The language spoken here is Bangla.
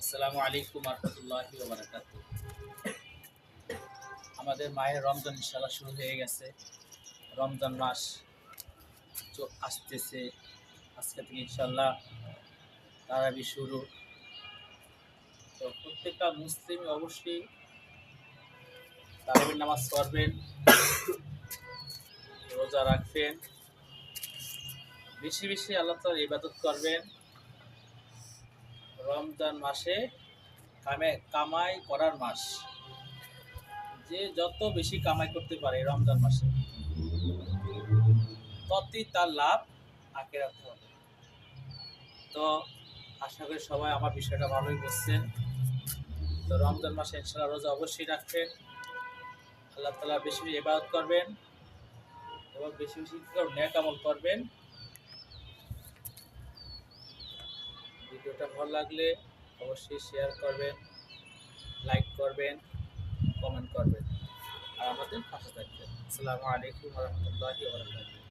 আসসালামু আলাইকুম রহমতুল্লাহি ওয়া বারাকাতুহু। আমাদের মায়ের রমজান ইনশাআল্লাহ শুরু হয়ে গেছে। রমজান মাস আসতেছে, আজকে থেকে ইনশাআল্লাহ তারাবি শুরু। তো প্রত্যেকটা মুসলিম অবশ্যই তারাবির নামাজ পড়বেন, রোজা রাখবেন, বেশি বেশি আল্লাহ তাআলার ইবাদত করবেন। রমজান মাসে কামাই করার মাস, যে যত বেশি কামাই করতে পারে রমজান মাসে ততই তার লাভ আখিরাতে হবে। তো আশা করি সবাই আমার বিষয়টা ভালোই বুঝছেন। তো রমজান মাসে ইনশাআল্লাহ রোজা অবশ্যই রাখবেন, আল্লাহ তাআলা বেশি বেশি ইবাদত করবেন এবং বেশি বেশি নেক আমল করবেন। ভিডিওটা ভালো লাগলে অবশ্যই শেয়ার করবেন, লাইক করবেন, কমেন্ট করবেন আর আমাদের পাশে থাকবেন। আসসালামু আলাইকুম ওয়া রাহমাতুল্লাহি ওয়া বারাকাতুহু।